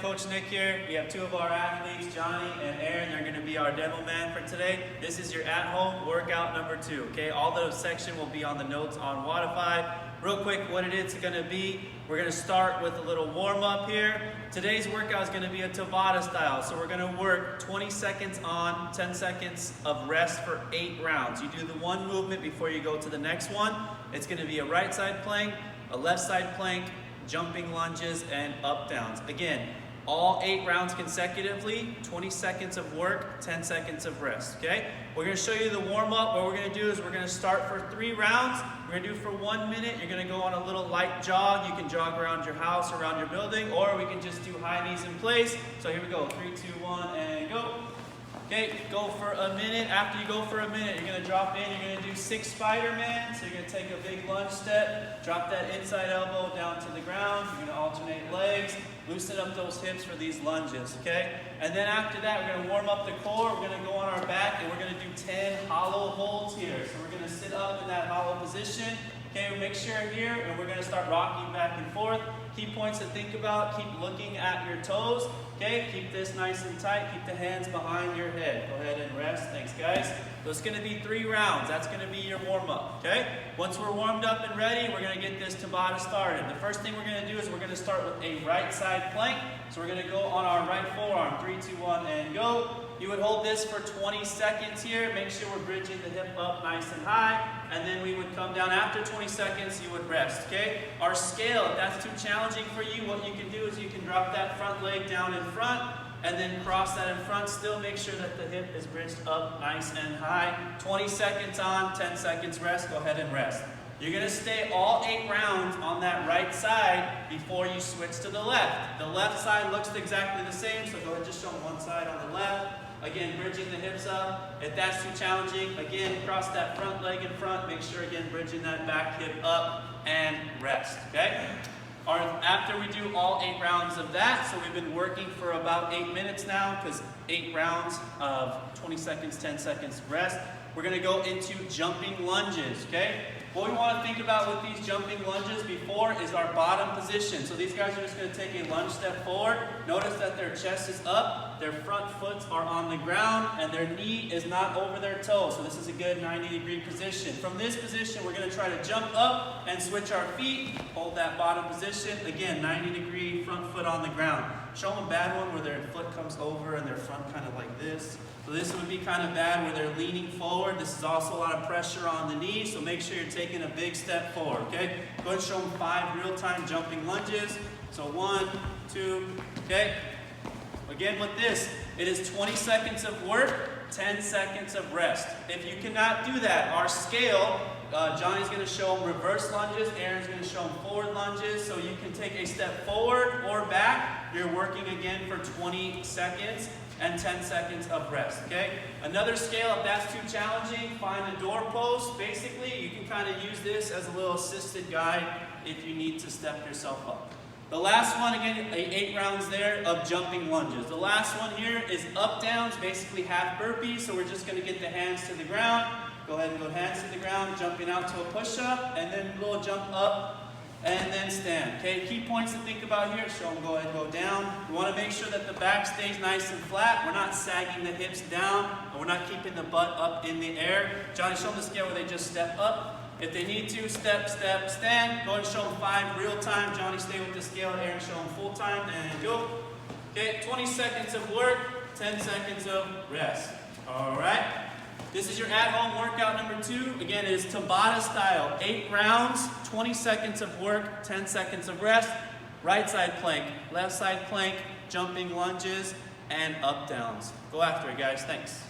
Coach Nick here. We have two of our athletes, Johnny and Aaron. They're going to be our demo man for today. This is your at-home workout number 2, okay? All those section will be on the notes on Wodify. Real quick, what it is going to be, we're going to start with a little warm-up here. Today's workout is going to be a Tabata style, so we're going to work 20 seconds on, 10 seconds of rest for 8 rounds. You do the one movement before you go to the next one. It's going to be a right side plank, a left side plank, jumping lunges, and up downs. Again, all 8 rounds consecutively, 20 seconds of work, 10 seconds of rest, okay? We're gonna show you the warm up. What we're gonna do is we're gonna start for 3 rounds. We're gonna do for 1 minute. You're gonna go on a little light jog. You can jog around your house, around your building, or we can just do high knees in place. So here we go, 3, 2, 1, and go. Okay, go for a minute. After you go for a minute, you're gonna drop in, you're gonna do 6 Spider-Man. So you're gonna take a big lunge step, drop that inside elbow down to the ground. You're gonna alternate legs, loosen up those hips for these lunges, okay? And then after that, we're gonna warm up the core. We're gonna go on our back and we're gonna do 10 hollow holds here. So we're gonna sit up in that hollow position. Okay, make sure here, and we're gonna start rocking back and forth. Key points to think about, keep looking at your toes. Okay, keep this nice and tight. Keep the hands behind your head. Go ahead and rest. Thanks, guys. So it's gonna be 3 rounds. That's gonna be your warm-up, okay? Once we're warmed up and ready, we're gonna get this Tabata started. The first thing we're gonna do is we're gonna start with a right side plank. So we're gonna go on our right forearm. 3, 2, 1, and go. You would hold this for 20 seconds here. Make sure we're bridging the hip up nice and high. And then we would come down after 20 seconds, you would rest, okay? Our scale, if that's too challenging for you, what you can do is you can drop that front leg down in front and then cross that in front. Still make sure that the hip is bridged up nice and high. 20 seconds on, 10 seconds rest. Go ahead and rest. You're gonna stay all 8 rounds on that right side before you switch to the left. The left side looks exactly the same, so go ahead and just show them one side on the left. Again, bridging the hips up. If that's too challenging, again, cross that front leg in front. Make sure, again, bridging that back hip up and rest, okay? After we do all 8 rounds of that, so we've been working for about 8 minutes now, because 8 rounds of 20 seconds, 10 seconds rest. We're gonna go into jumping lunges, okay? What we wanna think about with these jumping lunges before is our bottom position. So these guys are just gonna take a lunge step forward. Notice that their chest is up, their front foot are on the ground, and their knee is not over their toe. So this is a good 90-degree position. From this position, we're gonna try to jump up and switch our feet, hold that bottom position. Again, 90-degree front foot on the ground. Show them a bad one where their foot comes over and their front kind of like this. So this would be kind of bad where they're leaning forward. This is also a lot of pressure on the knee, so make sure you're taking a big step forward, okay? Go ahead and show them 5 real-time jumping lunges. So 1, 2, okay? Again with this, it is 20 seconds of work, 10 seconds of rest. If you cannot do that, our scale, Johnny's gonna show them reverse lunges, Aaron's gonna show them forward lunges, so you can take a step forward or back. You're working again for 20 seconds and 10 seconds of rest, okay? Another scale, if that's too challenging, find a doorpost. Basically, you can kind of use this as a little assisted guide if you need to step yourself up. The last one, again, 8 rounds there of jumping lunges. The last one here is up downs, basically half burpees, so we're just gonna get the hands to the ground. Go ahead and go hands to the ground, jumping out to a push-up, and then a little jump up, and then stand. Okay, key points to think about here. Show them go ahead and go down. We want to make sure that the back stays nice and flat. We're not sagging the hips down, and we're not keeping the butt up in the air. Johnny, show them the scale where they just step up. If they need to, step, step, stand. Go ahead and show them 5 real time. Johnny, stay with the scale. Aaron, show them full time, and go. Okay, 20 seconds of work, 10 seconds of rest. All right. This is your at-home workout number 2. Again, it is Tabata style. 8 rounds, 20 seconds of work, 10 seconds of rest. Right side plank, left side plank, jumping lunges, and up downs. Go after it, guys. Thanks.